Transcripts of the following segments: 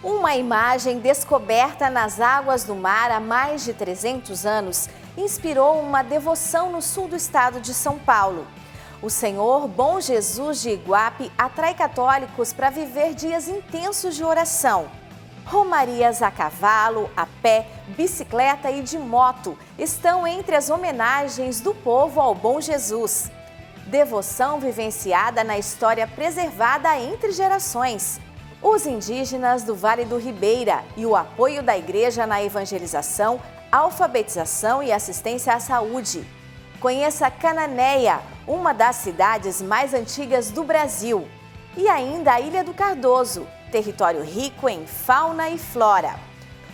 Uma imagem descoberta nas águas do mar há mais de 300 anos inspirou uma devoção no sul do estado de São Paulo. O Senhor Bom Jesus de Iguape atrai católicos para viver dias intensos de oração. Romarias a cavalo, a pé, bicicleta e de moto estão entre as homenagens do povo ao Bom Jesus. Devoção vivenciada na história preservada entre gerações. Os indígenas do Vale do Ribeira e o apoio da igreja na evangelização, alfabetização e assistência à saúde. Conheça Cananéia, uma das cidades mais antigas do Brasil. E ainda a Ilha do Cardoso, território rico em fauna e flora.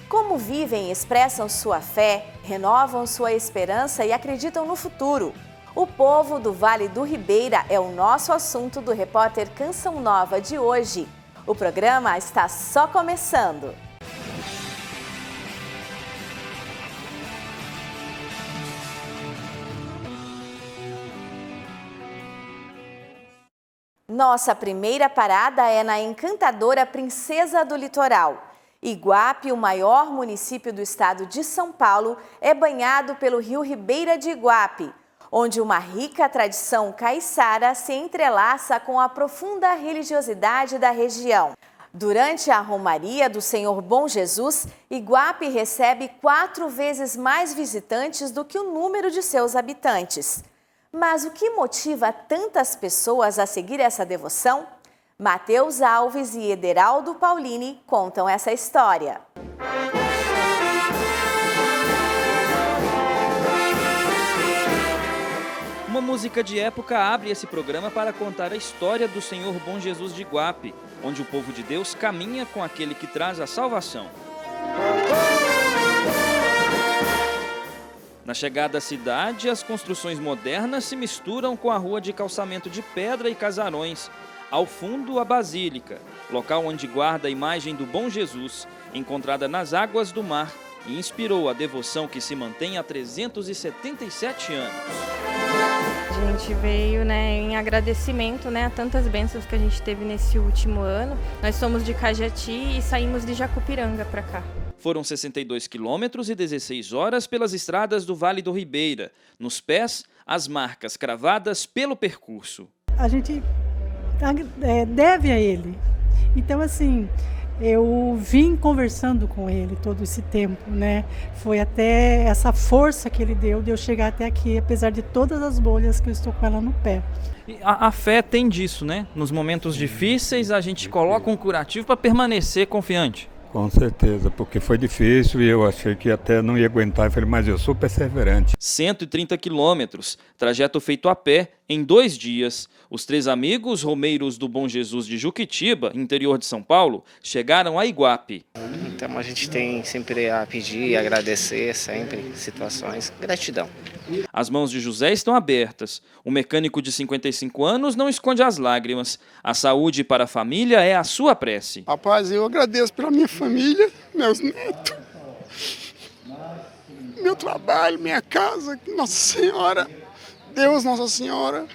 Como vivem e expressam sua fé, renovam sua esperança e acreditam no futuro. O povo do Vale do Ribeira é o nosso assunto do repórter Canção Nova de hoje. O programa está só começando. Nossa primeira parada é na encantadora Princesa do Litoral. Iguape, o maior município do estado de São Paulo, é banhado pelo rio Ribeira de Iguape, onde uma rica tradição caiçara se entrelaça com a profunda religiosidade da região. Durante a Romaria do Senhor Bom Jesus, Iguape recebe 4 vezes mais visitantes do que o número de seus habitantes. Mas o que motiva tantas pessoas a seguir essa devoção? Mateus Alves e Ederaldo Paulini contam essa história. Uma música de época abre esse programa para contar a história do Senhor Bom Jesus de Iguape, onde o povo de Deus caminha com aquele que traz a salvação. Na chegada à cidade, as construções modernas se misturam com a rua de calçamento de pedra e casarões. Ao fundo, a Basílica, local onde guarda a imagem do Bom Jesus, encontrada nas águas do mar, e inspirou a devoção que se mantém há 377 anos. A gente veio em agradecimento a tantas bênçãos que a gente teve nesse último ano. Nós somos de Cajati e saímos de Jacupiranga para cá. Foram 62 quilômetros e 16 horas pelas estradas do Vale do Ribeira. Nos pés, as marcas cravadas pelo percurso. A gente deve a ele. Então, assim, eu vim conversando com ele todo esse tempo, Foi até essa força que ele deu de eu chegar até aqui, apesar de todas as bolhas que eu estou com ela no pé. E a fé tem disso, Nos momentos difíceis, a gente coloca um curativo para permanecer confiante. Com certeza, porque foi difícil e eu achei que até não ia aguentar. Eu falei, mas eu sou perseverante. 130 quilômetros, trajeto feito a pé em 2 dias. Os 3 amigos romeiros do Bom Jesus de Juquitiba, interior de São Paulo, chegaram a Iguape. Então a gente tem sempre a pedir e agradecer sempre situações. Gratidão. As mãos de José estão abertas. O mecânico de 55 anos não esconde as lágrimas. A saúde para a família é a sua prece. Rapaz, eu agradeço pela minha família, meus netos, meu trabalho, minha casa, Nossa Senhora, Deus, Nossa Senhora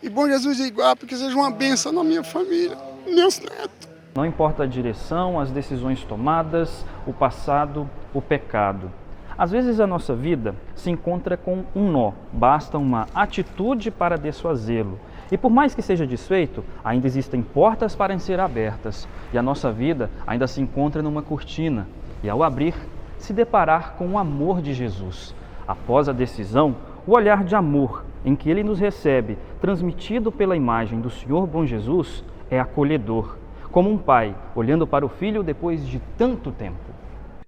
e Bom Jesus de Iguape, que seja uma bênção na minha família, meus netos. Não importa a direção, as decisões tomadas, o passado, o pecado. Às vezes a nossa vida se encontra com um nó, basta uma atitude para desfazê-lo. E por mais que seja desfeito, ainda existem portas para ser abertas. E a nossa vida ainda se encontra numa cortina. E ao abrir, se deparar com o amor de Jesus. Após a decisão, o olhar de amor em que Ele nos recebe, transmitido pela imagem do Senhor Bom Jesus, é acolhedor. Como um pai olhando para o filho depois de tanto tempo.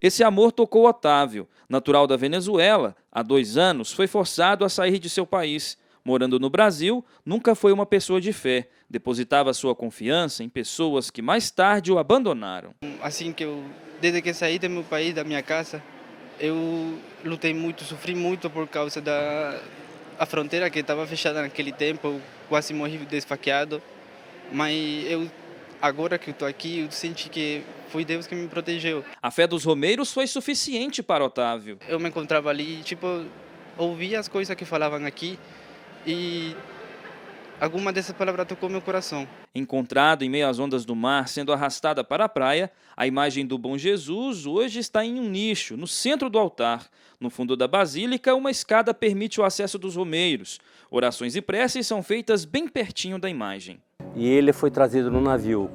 Esse amor tocou Otávio, natural da Venezuela. Há 2 anos foi forçado a sair de seu país. Morando no Brasil, nunca foi uma pessoa de fé. Depositava sua confiança em pessoas que mais tarde o abandonaram. Assim que desde que saí do meu país, da minha casa, eu lutei muito, sofri muito por causa da fronteira que estava fechada naquele tempo. Eu quase morri esfaqueado. Mas agora que eu estou aqui, eu senti que foi Deus que me protegeu. A fé dos romeiros foi suficiente para Otávio. Eu me encontrava ali, ouvia as coisas que falavam aqui e alguma dessas palavras tocou meu coração. Encontrada em meio às ondas do mar, sendo arrastada para a praia, a imagem do Bom Jesus hoje está em um nicho, no centro do altar. No fundo da basílica, uma escada permite o acesso dos romeiros. Orações e preces são feitas bem pertinho da imagem. E ele foi trazido no navio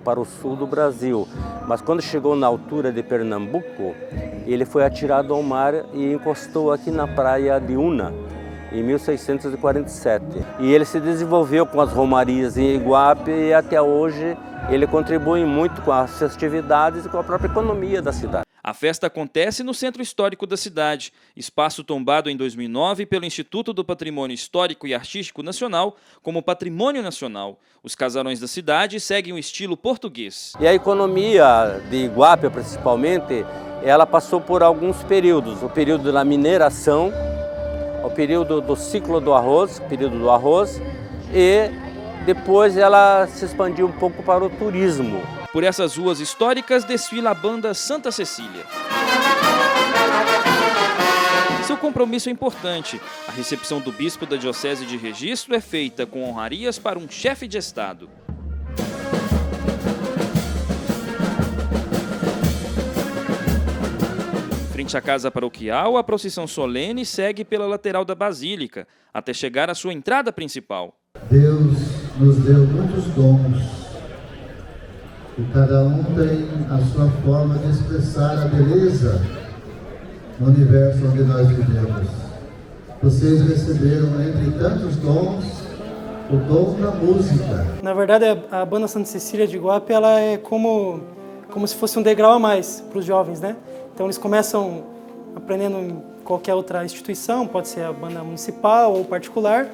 para o sul do Brasil. Mas quando chegou na altura de Pernambuco, ele foi atirado ao mar e encostou aqui na praia de Una, em 1647. E ele se desenvolveu com as romarias em Iguape e até hoje ele contribui muito com as festividades e com a própria economia da cidade. A festa acontece no Centro Histórico da cidade, espaço tombado em 2009 pelo Instituto do Patrimônio Histórico e Artístico Nacional como Patrimônio Nacional. Os casarões da cidade seguem o estilo português. E a economia de Iguape, principalmente, ela passou por alguns períodos. O período da mineração, o período do ciclo do arroz, e depois ela se expandiu um pouco para o turismo. Por essas ruas históricas desfila a banda Santa Cecília. Seu compromisso é importante. A recepção do bispo da Diocese de Registro é feita com honrarias para um chefe de Estado. Frente à casa paroquial, a procissão solene segue pela lateral da basílica, até chegar à sua entrada principal. Deus nos deu muitos dons, e cada um tem a sua forma de expressar a beleza no universo onde nós vivemos. Vocês receberam, entre tantos dons, o dom da música. Na verdade, a banda Santa Cecília de Iguape, ela é como se fosse um degrau a mais para os jovens, né? Então eles começam aprendendo em qualquer outra instituição, pode ser a banda municipal ou particular.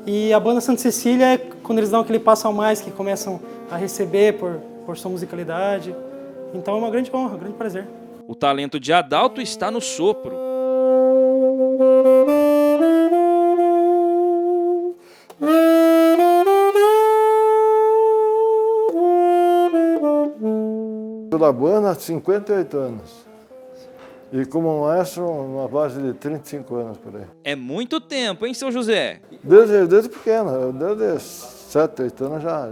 E a banda Santa Cecília é quando eles dão aquele passo a mais, que começam a receber por sua musicalidade. Então é uma grande honra, um grande prazer. O talento de Adalto está no sopro. Da banda há 58 anos. E como maestro, uma base de 35 anos por aí. É muito tempo, hein, seu José? Desde pequeno, desde 7, 8 anos já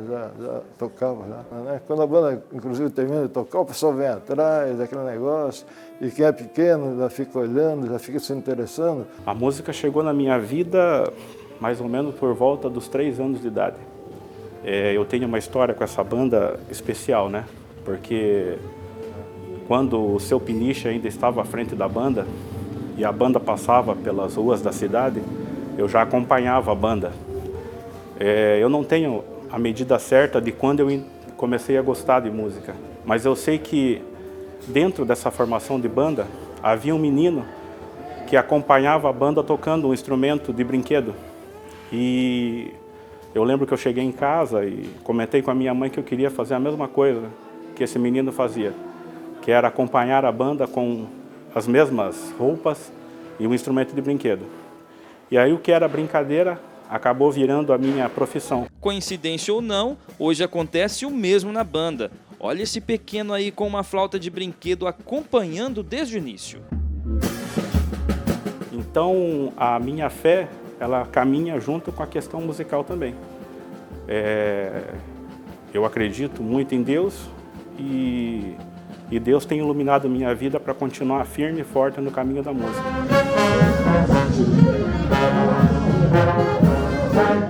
tocava. Né? Quando a banda, inclusive, termina de tocar, o pessoal vem atrás, daquele negócio. E quem é pequeno já fica olhando, já fica se interessando. A música chegou na minha vida mais ou menos por volta dos 3 anos de idade. Eu tenho uma história com essa banda especial, né? Porque quando o seu Piniche ainda estava à frente da banda e a banda passava pelas ruas da cidade, eu já acompanhava a banda. Eu não tenho a medida certa de quando eu comecei a gostar de música, mas eu sei que dentro dessa formação de banda havia um menino que acompanhava a banda tocando um instrumento de brinquedo. E eu lembro que eu cheguei em casa e comentei com a minha mãe que eu queria fazer a mesma coisa que esse menino fazia, que era acompanhar a banda com as mesmas roupas e um instrumento de brinquedo. E aí o que era brincadeira acabou virando a minha profissão. Coincidência ou não, hoje acontece o mesmo na banda. Olha esse pequeno aí com uma flauta de brinquedo acompanhando desde o início. Então a minha fé, ela caminha junto com a questão musical também. Eu acredito muito em Deus e Deus tem iluminado minha vida para continuar firme e forte no caminho da música.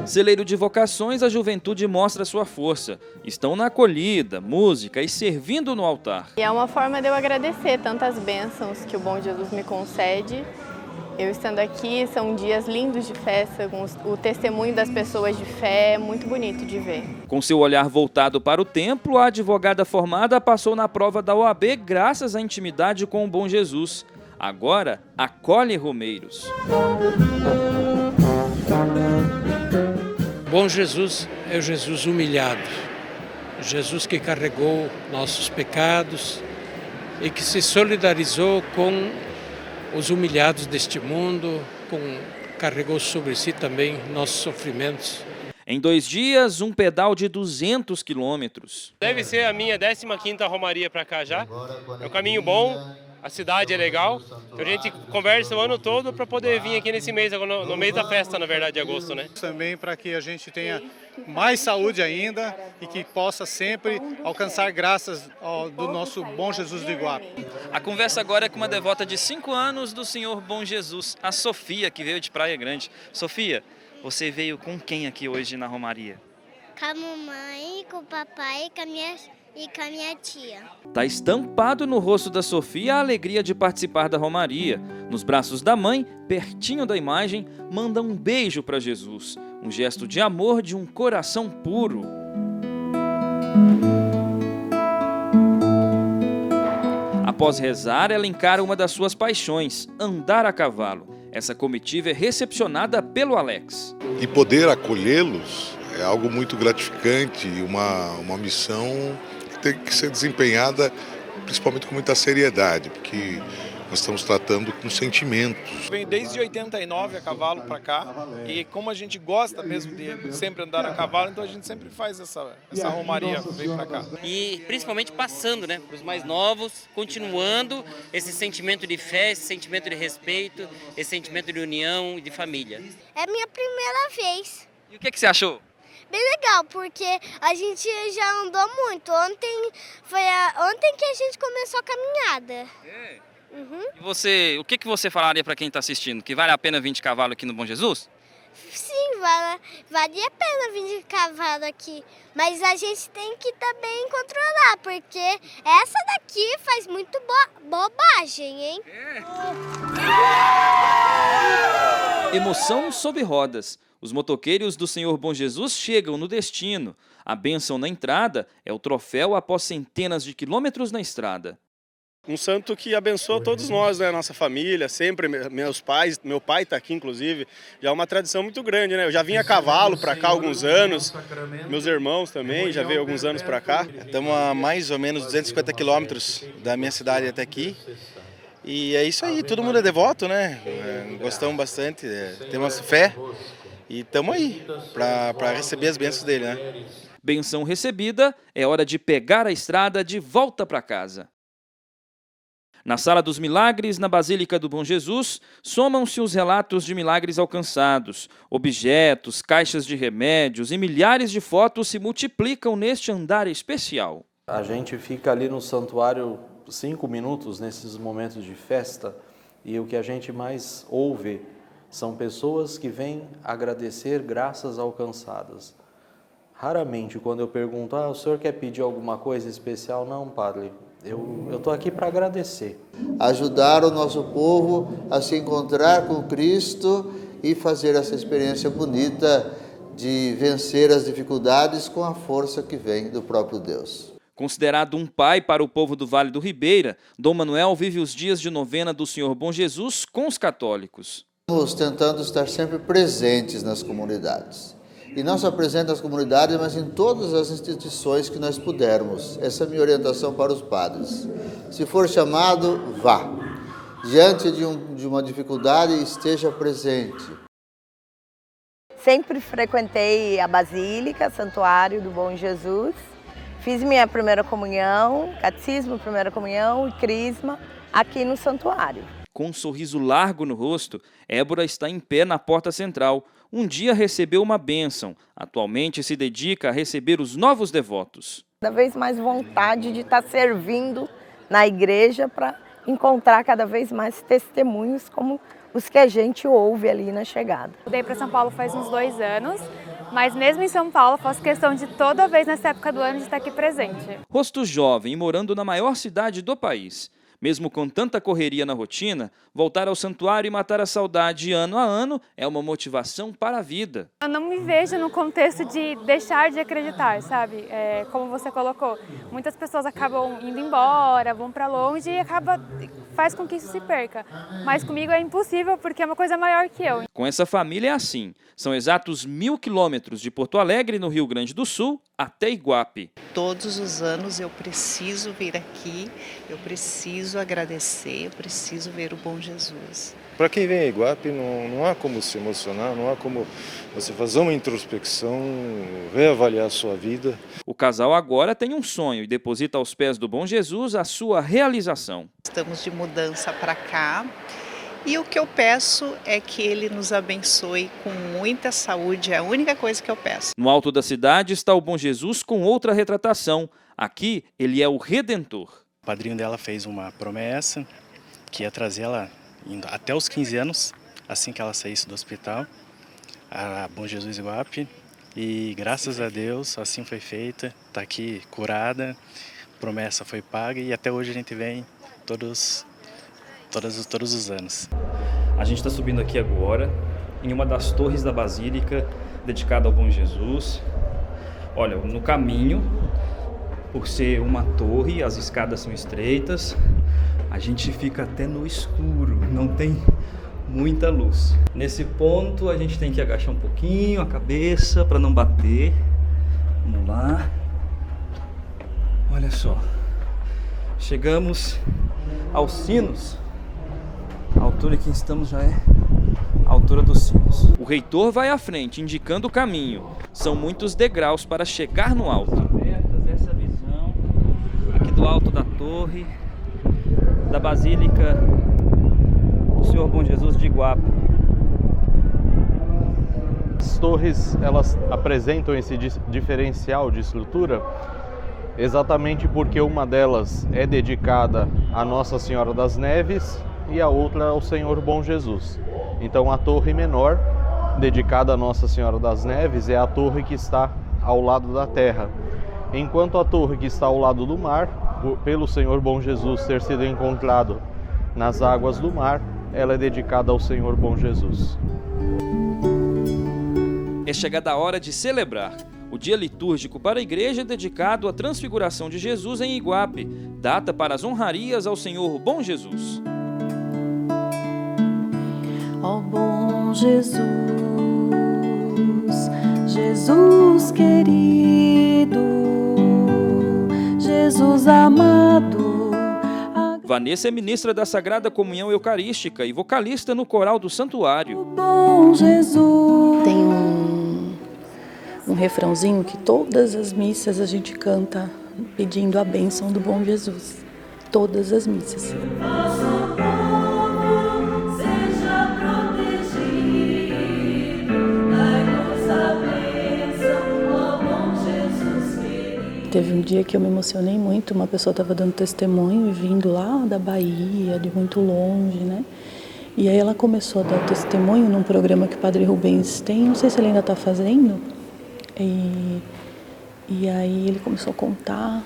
Celeiro de vocações, a juventude mostra sua força. Estão na acolhida, música e servindo no altar. E é uma forma de eu agradecer tantas bênçãos que o bom Jesus me concede. Eu estando aqui, são dias lindos de festa, com o testemunho das pessoas de fé, é muito bonito de ver. Com seu olhar voltado para o templo, a advogada formada passou na prova da OAB graças à intimidade com o bom Jesus. Agora, acolhe romeiros. Bom Jesus é o Jesus humilhado, Jesus que carregou nossos pecados e que se solidarizou com os humilhados deste mundo, carregou sobre si também nossos sofrimentos. Em 2 dias, um pedal de 200 quilômetros. Deve ser a minha 15ª romaria para cá já. É um caminho bom, a cidade é legal. Então a gente conversa o ano todo para poder vir aqui nesse mês, no mês da festa, na verdade, de agosto, né? Também para que a gente tenha mais saúde ainda e que possa sempre alcançar graças do nosso Bom Jesus do Iguape. A conversa agora é com uma devota de 5 anos do Senhor Bom Jesus, a Sofia, que veio de Praia Grande. Sofia, você veio com quem aqui hoje na Romaria? Com a mamãe, com o papai e com a minha tia. Tá estampado no rosto da Sofia a alegria de participar da Romaria. Nos braços da mãe, pertinho da imagem, manda um beijo para Jesus. Um gesto de amor de um coração puro. Após rezar, ela encara uma das suas paixões, andar a cavalo. Essa comitiva é recepcionada pelo Alex. E poder acolhê-los é algo muito gratificante, uma missão que tem que ser desempenhada principalmente com muita seriedade, porque nós estamos tratando com sentimentos. Venho desde 89 a cavalo para cá e como a gente gosta mesmo de sempre andar a cavalo, então a gente sempre faz essa romaria, vem para cá. E principalmente passando, né, para os mais novos, continuando esse sentimento de fé, esse sentimento de respeito, esse sentimento de união e de família. É a minha primeira vez. E o que você achou? Bem legal, porque a gente já andou muito. Ontem que a gente começou a caminhada. É. Uhum. E você, o que você falaria para quem está assistindo? Que vale a pena vir de cavalo aqui no Bom Jesus? Sim, vale a pena vir de cavalo aqui. Mas a gente tem que também controlar, porque essa daqui faz muito bobagem, hein? Emoção sob rodas. Os motoqueiros do Senhor Bom Jesus chegam no destino. A bênção na entrada é o troféu após centenas de quilômetros na estrada. Um santo que abençoa todos nós, né? Nossa família, sempre, meus pais, meu pai está aqui inclusive, já é uma tradição muito grande, né? Eu já vim a cavalo para cá há alguns anos, meus irmãos também já veio alguns anos para cá. Estamos a mais ou menos 250 quilômetros da minha cidade até aqui. E é isso aí, todo mundo é devoto, né? Gostamos bastante, temos fé e estamos aí para receber as bênçãos dele, né? Benção recebida, é hora de pegar a estrada de volta para casa. Na Sala dos Milagres, na Basílica do Bom Jesus, somam-se os relatos de milagres alcançados. Objetos, caixas de remédios e milhares de fotos se multiplicam neste andar especial. A gente fica ali no santuário 5 minutos nesses momentos de festa e o que a gente mais ouve são pessoas que vêm agradecer graças alcançadas. Raramente, quando eu pergunto, o senhor quer pedir alguma coisa especial? Não, padre. Eu estou aqui para agradecer. Ajudar o nosso povo a se encontrar com Cristo e fazer essa experiência bonita de vencer as dificuldades com a força que vem do próprio Deus. Considerado um pai para o povo do Vale do Ribeira, Dom Manuel vive os dias de novena do Senhor Bom Jesus com os católicos. Estamos tentando estar sempre presentes nas comunidades. E não só presente nas comunidades, mas em todas as instituições que nós pudermos. Essa é a minha orientação para os padres. Se for chamado, vá. Diante de uma dificuldade, esteja presente. Sempre frequentei a Basílica, Santuário do Bom Jesus. Fiz minha primeira comunhão, catecismo, primeira comunhão e crisma aqui no santuário. Com um sorriso largo no rosto, Ébora está em pé na porta central. Um dia recebeu uma bênção, atualmente se dedica a receber os novos devotos. Cada vez mais vontade de estar servindo na igreja para encontrar cada vez mais testemunhos como os que a gente ouve ali na chegada. Mudei para São Paulo faz uns 2 anos, mas mesmo em São Paulo faço questão de toda vez nessa época do ano de estar aqui presente. Rosto jovem e morando na maior cidade do país. Mesmo com tanta correria na rotina, voltar ao santuário e matar a saudade ano a ano é uma motivação para a vida. Eu não me vejo no contexto de deixar de acreditar, sabe? Como você colocou, muitas pessoas acabam indo embora, vão para longe e faz com que isso se perca. Mas comigo é impossível porque é uma coisa maior que eu. Com essa família é assim. São exatos 1000 quilômetros de Porto Alegre, no Rio Grande do Sul, até Iguape. Todos os anos eu preciso vir aqui, eu preciso agradecer, eu preciso ver o Bom Jesus. Para quem vem a Iguape, não há como se emocionar, não há como você fazer uma introspecção, reavaliar a sua vida. O casal agora tem um sonho e deposita aos pés do Bom Jesus a sua realização. Estamos de mudança para cá E o que eu peço é que Ele nos abençoe com muita saúde, é a única coisa que eu peço. No alto da cidade está o Bom Jesus com outra retratação. Aqui, ele é o Redentor. O padrinho dela fez uma promessa que ia trazer ela até os 15 anos, assim que ela saísse do hospital, a Bom Jesus Iguape. E graças a Deus, assim foi feita, está aqui curada, promessa foi paga e até hoje a gente vem todos os anos. A gente está subindo aqui agora, em uma das torres da Basílica, dedicada ao Bom Jesus. Olha, no caminho, por ser uma torre, as escadas são estreitas, a gente fica até no escuro, não tem muita luz. Nesse ponto a gente tem que agachar um pouquinho a cabeça para não bater. Vamos lá. Olha só. Chegamos aos sinos. A altura que estamos já é a altura dos sinos. O reitor vai à frente, indicando o caminho. São muitos degraus para chegar no alto. Essa visão aqui do alto da torre da Basílica do Senhor Bom Jesus de Iguape. As torres, elas apresentam esse diferencial de estrutura exatamente porque uma delas é dedicada a Nossa Senhora das Neves e a outra ao Senhor Bom Jesus. Então a torre menor, dedicada a Nossa Senhora das Neves, é a torre que está ao lado da terra, enquanto a torre que está ao lado do mar, pelo Senhor Bom Jesus ter sido encontrado nas águas do mar, ela é dedicada ao Senhor Bom Jesus. É chegada a hora de celebrar. O dia litúrgico para a igreja é dedicado à transfiguração de Jesus em Iguape, data para as honrarias ao Senhor Bom Jesus. Ó bom Jesus, Jesus querido, Jesus amado. Vanessa é ministra da Sagrada Comunhão Eucarística e vocalista no coral do Santuário. Bom Jesus. Tem um refrãozinho que todas as missas a gente canta pedindo a bênção do Bom Jesus. Todas as missas. Teve um dia que eu me emocionei muito, uma pessoa estava dando testemunho e vindo lá da Bahia, de muito longe, né? E aí ela começou a dar testemunho num programa que o Padre Rubens tem, não sei se ele ainda está fazendo. E aí ele começou a contar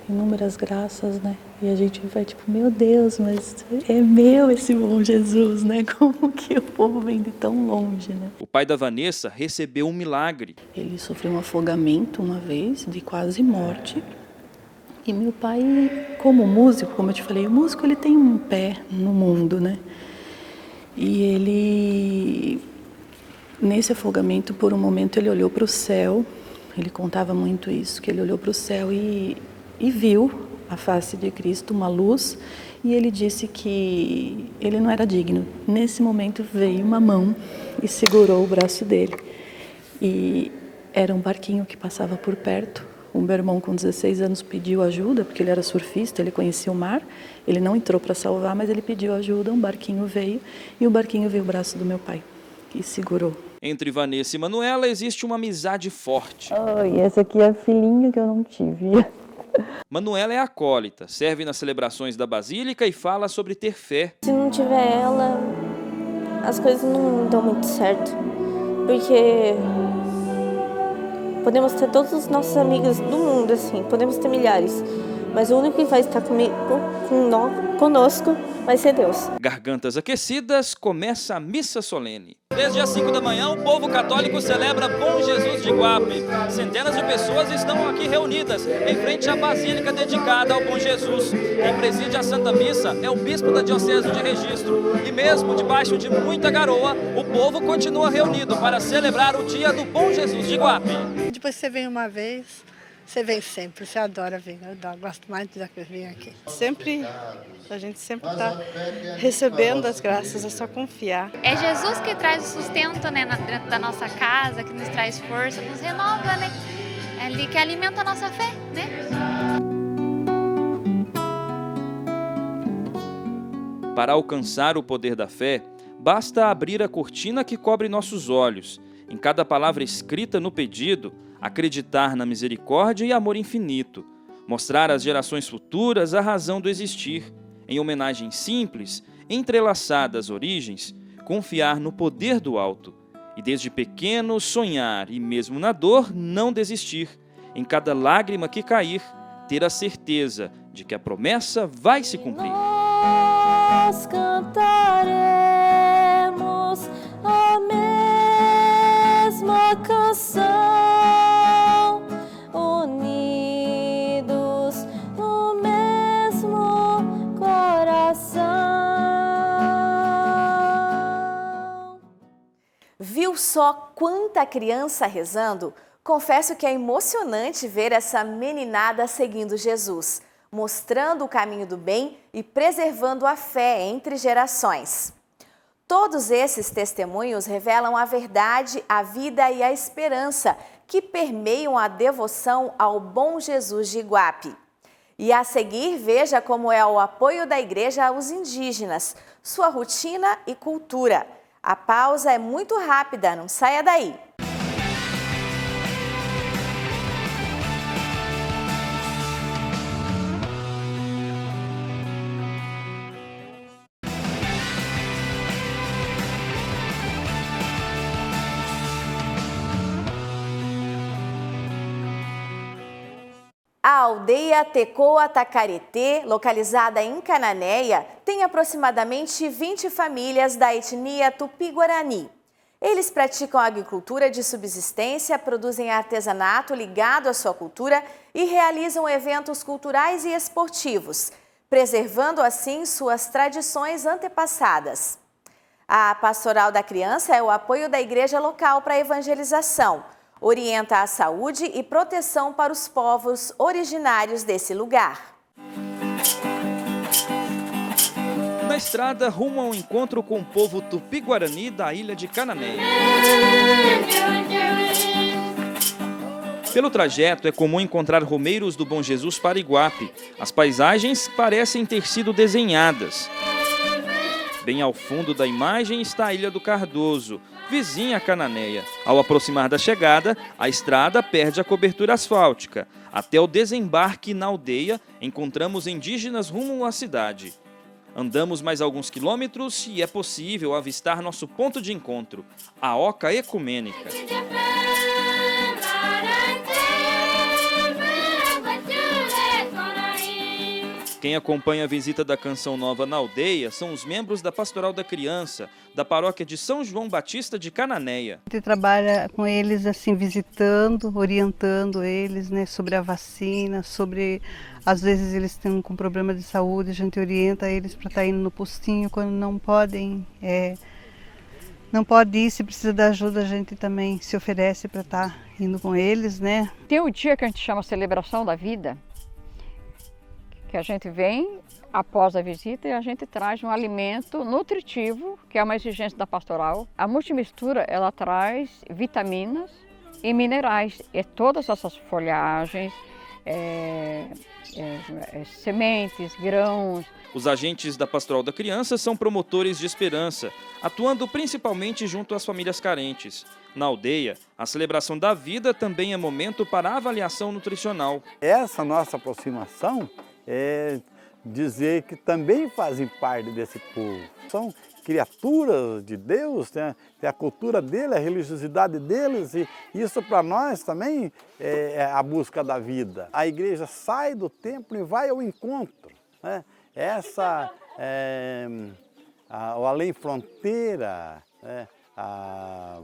inúmeras graças, né? E a gente vai tipo, meu Deus, mas é meu esse Bom Jesus, né? Como que o povo vem de tão longe, né? O pai da Vanessa recebeu um milagre. Ele sofreu um afogamento uma vez, de quase morte. E meu pai, como músico, como eu te falei, o músico ele tem um pé no mundo, né? E ele, nesse afogamento, por um momento ele olhou para o céu, ele contava muito isso, que ele olhou para o céu e viu a face de Cristo, uma luz, e ele disse que ele não era digno. Nesse momento veio uma mão e segurou o braço dele. E era um barquinho que passava por perto. O meu irmão, com 16 anos, pediu ajuda, porque ele era surfista, ele conhecia o mar. Ele não entrou para salvar, mas ele pediu ajuda, um barquinho veio, e o barquinho veio o braço do meu pai, e segurou. Entre Vanessa e Manuela existe uma amizade forte. E essa aqui é a filhinha que eu não tive. Manuela é acólita, serve nas celebrações da Basílica e fala sobre ter fé. Se não tiver ela, as coisas não dão muito certo, porque podemos ter todos os nossos amigos do mundo, assim, podemos ter milhares, mas o único que vai estar conosco vai ser Deus. Gargantas aquecidas, começa a missa solene. Desde as 5 da manhã, o povo católico celebra Bom Jesus de Iguape. Centenas de pessoas estão aqui reunidas, em frente à basílica dedicada ao Bom Jesus. Quem preside a Santa Missa é o bispo da Diocese de Registro. E mesmo debaixo de muita garoa, o povo continua reunido para celebrar o dia do Bom Jesus de Iguape. Depois você vem uma vez, você vem sempre, você adora vir, eu gosto mais de vir aqui. A gente sempre está recebendo as graças, é só confiar. É Jesus que traz o sustento, né, dentro da nossa casa, que nos traz força, nos renova, né? É ele que alimenta a nossa fé, né? Para alcançar o poder da fé, basta abrir a cortina que cobre nossos olhos, em cada palavra escrita no pedido, acreditar na misericórdia e amor infinito, mostrar às gerações futuras a razão do existir, em homenagem simples, entrelaçada às origens, confiar no poder do alto, e desde pequeno sonhar e mesmo na dor não desistir, em cada lágrima que cair, ter a certeza de que a promessa vai se cumprir. Nós cantaremos a mesma canção, unidos no mesmo coração. Viu só quanta criança rezando? Confesso que é emocionante ver essa meninada seguindo Jesus, mostrando o caminho do bem e preservando a fé entre gerações. Todos esses testemunhos revelam a verdade, a vida e a esperança que permeiam a devoção ao bom Jesus de Iguape. E a seguir, veja como é o apoio da igreja aos indígenas, sua rotina e cultura. A pausa é muito rápida, não saia daí! A aldeia Tecoa Tacaretê, localizada em Cananéia, tem aproximadamente 20 famílias da etnia Tupi-Guarani. Eles praticam agricultura de subsistência, produzem artesanato ligado à sua cultura e realizam eventos culturais e esportivos, preservando assim suas tradições antepassadas. A Pastoral da Criança é o apoio da igreja local para a evangelização. Orienta a saúde e proteção para os povos originários desse lugar. Na estrada, rumo ao encontro com o povo Tupi-Guarani da ilha de Cananéia. Pelo trajeto, é comum encontrar romeiros do Bom Jesus para Iguape. As paisagens parecem ter sido desenhadas. Bem ao fundo da imagem está a Ilha do Cardoso, vizinha a Cananéia. Ao aproximar da chegada, a estrada perde a cobertura asfáltica. Até o desembarque na aldeia, encontramos indígenas rumo à cidade. Andamos mais alguns quilômetros e é possível avistar nosso ponto de encontro, a Oca Ecumênica. Quem acompanha a visita da Canção Nova na aldeia são os membros da Pastoral da Criança, da paróquia de São João Batista de Cananéia. A gente trabalha com eles assim, visitando, orientando eles, né, sobre a vacina, sobre, às vezes eles estão com problema de saúde, a gente orienta eles para estar indo no postinho quando não podem, não pode ir, se precisa de ajuda a gente também se oferece para estar indo com eles, né. Tem o dia que a gente chama Celebração da Vida, que a gente vem após a visita e a gente traz um alimento nutritivo, que é uma exigência da pastoral. A multimistura, ela traz vitaminas e minerais, e todas essas folhagens, sementes, grãos. Os agentes da Pastoral da Criança são promotores de esperança, atuando principalmente junto às famílias carentes. Na aldeia, a celebração da vida também é momento para a avaliação nutricional. Essa nossa aproximação é dizer que também fazem parte desse povo. São criaturas de Deus, tem a cultura dele, a religiosidade deles, e isso para nós também é a busca da vida. A igreja sai do templo e vai ao encontro, né? Essa o além fronteira, né? A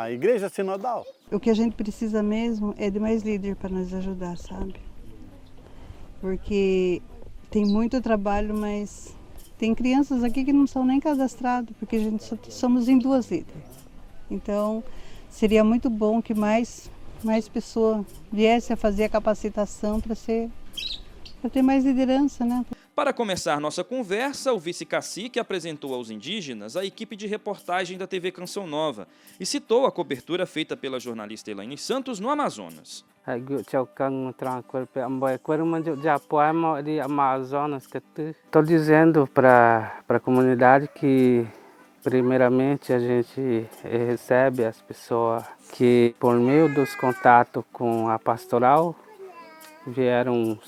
igreja sinodal. O que a gente precisa mesmo é de mais líder para nos ajudar, sabe? Porque tem muito trabalho, mas tem crianças aqui que não são nem cadastradas, porque a gente somos em 2 líderes. Então, seria muito bom que mais pessoas viessem a fazer a capacitação para ter mais liderança, né? Para começar nossa conversa, o vice-cacique apresentou aos indígenas a equipe de reportagem da TV Canção Nova e citou a cobertura feita pela jornalista Elaine Santos no Amazonas. Estou dizendo para a comunidade que, primeiramente, a gente recebe as pessoas que, por meio dos contatos com a pastoral, vieram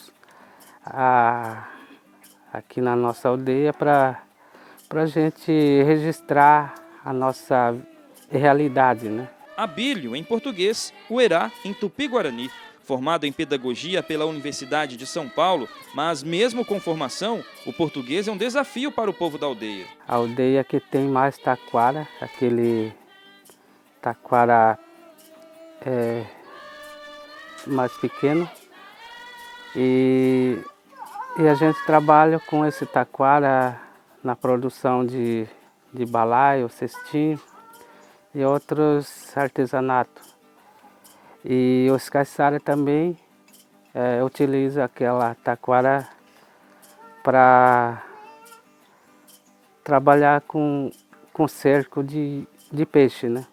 aqui na nossa aldeia para a gente registrar a nossa realidade, né? Abílio, em português, Uerá, em Tupi-Guarani. Formado em pedagogia pela Universidade de São Paulo, mas mesmo com formação, o português é um desafio para o povo da aldeia. A aldeia que tem mais taquara, aquele taquara mais pequeno, e a gente trabalha com esse taquara na produção de balaio, cestinho e outros artesanatos. E os caiçara também utilizam aquela taquara para trabalhar com cerco de peixe, né?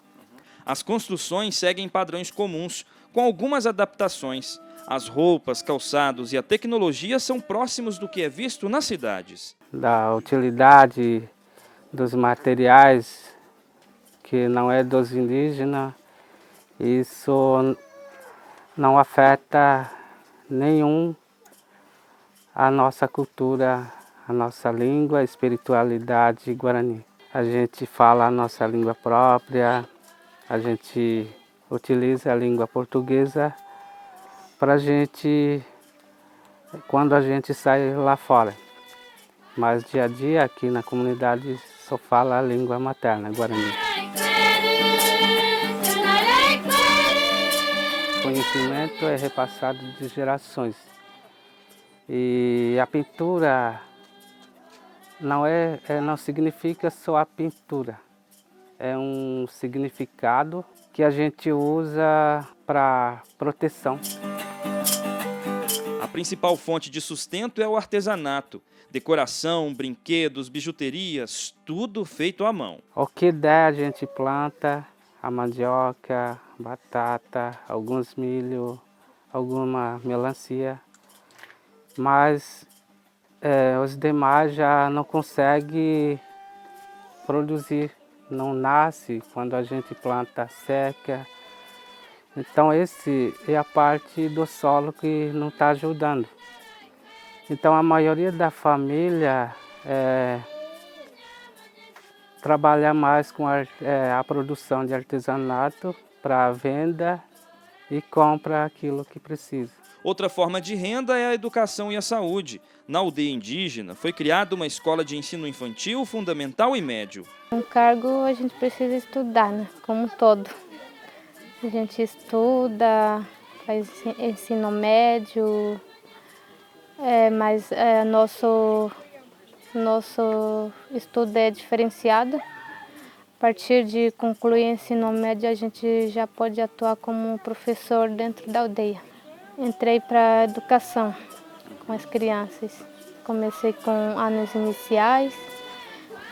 As construções seguem padrões comuns, com algumas adaptações. As roupas, calçados e a tecnologia são próximos do que é visto nas cidades. Da utilidade dos materiais que não é dos indígenas, isso não afeta nenhum a nossa cultura, a nossa língua, a espiritualidade guarani. A gente fala a nossa língua própria, a gente utiliza a língua portuguesa para a gente, quando a gente sai lá fora. Mas dia a dia aqui na comunidade só fala a língua materna, guarani. O conhecimento é repassado de gerações. E a pintura não significa só a pintura. É um significado que a gente usa para proteção. A principal fonte de sustento é o artesanato. Decoração, brinquedos, bijuterias, tudo feito à mão. O que der a gente planta, a mandioca, batata, alguns milho, alguma melancia. Mas os demais já não conseguem produzir, não nasce quando a gente planta, seca. Então esse é a parte do solo que não está ajudando. Então a maioria da família trabalha mais com a produção de artesanato para venda e compra aquilo que precisa. Outra forma de renda é a educação e a saúde. Na aldeia indígena foi criada uma escola de ensino infantil, fundamental e médio. No cargo a gente precisa estudar, né? Como um todo. A gente estuda, faz ensino médio, mas nosso estudo é diferenciado. A partir de concluir o ensino médio, a gente já pode atuar como professor dentro da aldeia. Entrei para a educação com as crianças. Comecei com anos iniciais,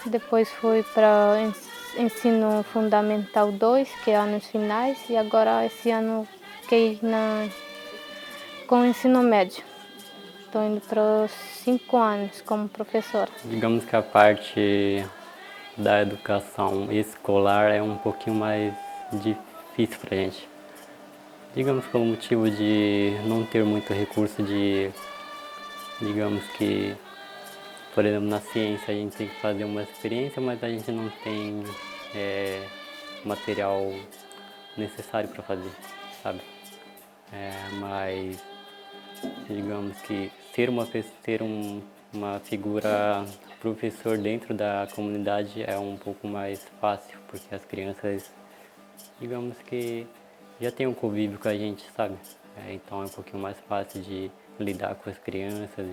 depois fui para ensino fundamental 2, que é anos finais, e agora esse ano fiquei com o ensino médio. Estou indo para os 5 anos como professora. Digamos que a parte da educação escolar é um pouquinho mais difícil para a gente. Digamos pelo motivo de não ter muito recurso digamos que, por exemplo, na ciência a gente tem que fazer uma experiência, mas a gente não tem material necessário para fazer, sabe? Mas digamos que ser uma figura professor dentro da comunidade é um pouco mais fácil, porque as crianças, digamos que já tem um convívio com a gente, sabe? Então é um pouquinho mais fácil de lidar com as crianças.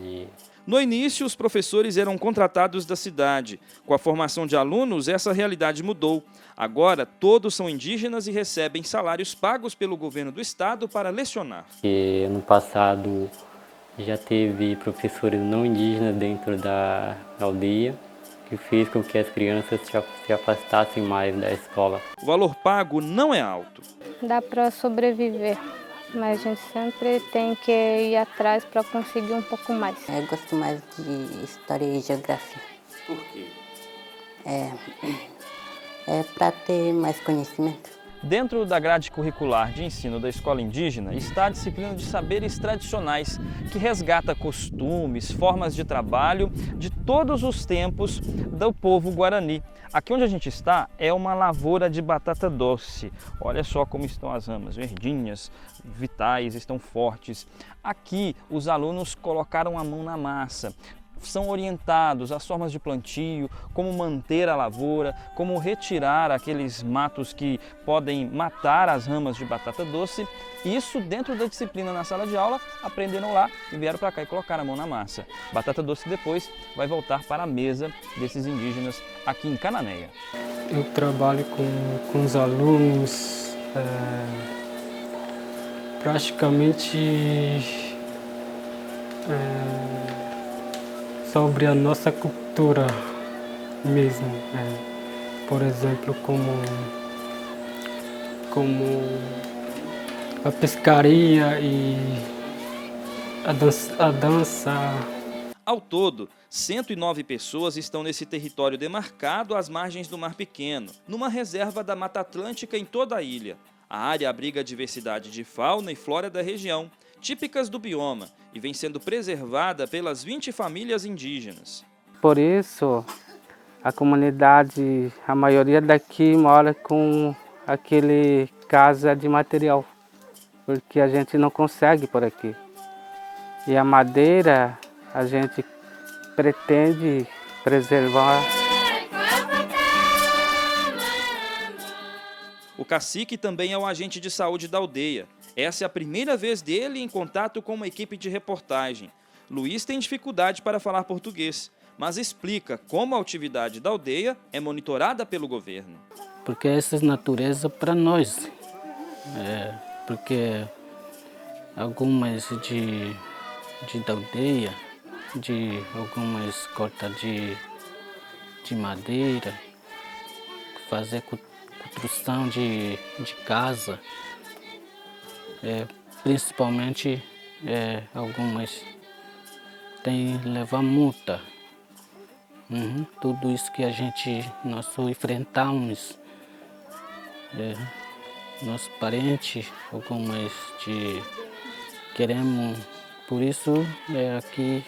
No início, os professores eram contratados da cidade. Com a formação de alunos, essa realidade mudou. Agora, todos são indígenas e recebem salários pagos pelo governo do estado para lecionar. E no passado já teve professores não indígenas dentro da aldeia, que fez com que as crianças se afastassem mais da escola. O valor pago não é alto. Dá para sobreviver. mas a gente sempre tem que ir atrás para conseguir um pouco mais. Eu gosto mais de história e geografia. Por quê? É para ter mais conhecimento. Dentro da grade curricular de ensino da escola indígena está a disciplina de saberes tradicionais, que resgata costumes, formas de trabalho de todos os tempos do povo guarani. Aqui onde a gente está é uma lavoura de batata doce. Olha só como estão as ramas, verdinhas, vitais, estão fortes. Aqui os alunos colocaram a mão na massa. São orientados às formas de plantio, como manter a lavoura, como retirar aqueles matos que podem matar as ramas de batata doce. Isso dentro da disciplina na sala de aula, aprenderam lá e vieram para cá e colocaram a mão na massa. Batata doce depois vai voltar para a mesa desses indígenas aqui em Cananéia. Eu trabalho com os alunos praticamente sobre a nossa cultura mesmo, por exemplo, como a pescaria e a dança. Ao todo, 109 pessoas estão nesse território demarcado às margens do Mar Pequeno, numa reserva da Mata Atlântica em toda a ilha. A área abriga a diversidade de fauna e flora da região, típicas do bioma, e vem sendo preservada pelas 20 famílias indígenas. Por isso, a comunidade, a maioria daqui mora com aquele casa de material, porque a gente não consegue por aqui. E a madeira a gente pretende preservar. O cacique também é o agente de saúde da aldeia. Essa é a primeira vez dele em contato com uma equipe de reportagem. Luiz tem dificuldade para falar português, mas explica como a atividade da aldeia é monitorada pelo governo. Porque essa é natureza para nós. Porque algumas da aldeia, de algumas cortas de madeira, fazer construção de casa, principalmente algumas tem que levar multa. Tudo isso que nós enfrentamos, nossos parentes, algumas queremos, por isso aqui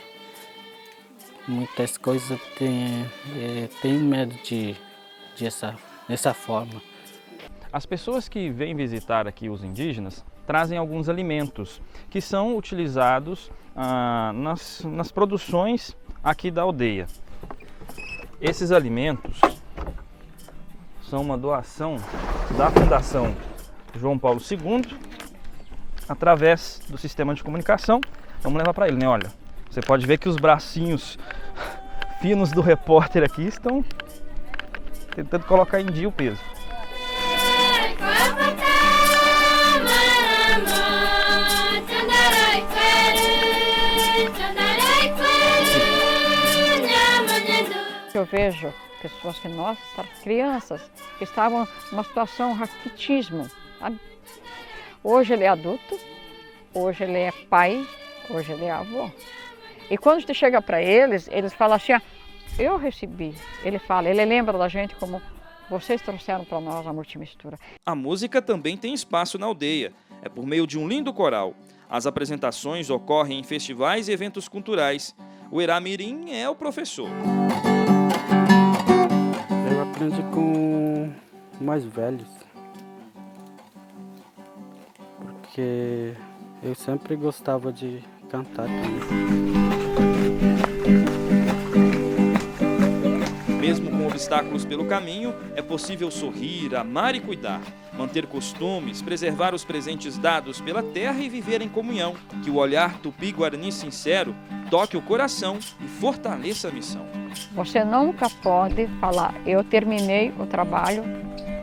muitas coisas tem medo dessa forma. As pessoas que vêm visitar aqui os indígenas trazem alguns alimentos que são utilizados nas produções aqui da aldeia. Esses alimentos são uma doação da Fundação João Paulo II através do sistema de comunicação. Vamos levar para ele, né? Olha, você pode ver que os bracinhos finos do repórter aqui estão tentando colocar em dia o peso. Eu vejo pessoas que nós, crianças, que estavam numa situação raquitismo, sabe? Hoje ele é adulto, hoje ele é pai, hoje ele é avô. E quando a gente chega para eles falam assim, eu recebi. Ele lembra da gente como vocês trouxeram para nós a multimistura. A música também tem espaço na aldeia, é por meio de um lindo coral. As apresentações ocorrem em festivais e eventos culturais. O Herá Mirim é o professor. Eu aprendi com mais velhos, porque eu sempre gostava de cantar também. Mesmo com obstáculos pelo caminho, é possível sorrir, amar e cuidar, manter costumes, preservar os presentes dados pela terra e viver em comunhão. Que o olhar tupi-guarani sincero toque o coração e fortaleça a missão. Você nunca pode falar, eu terminei o trabalho.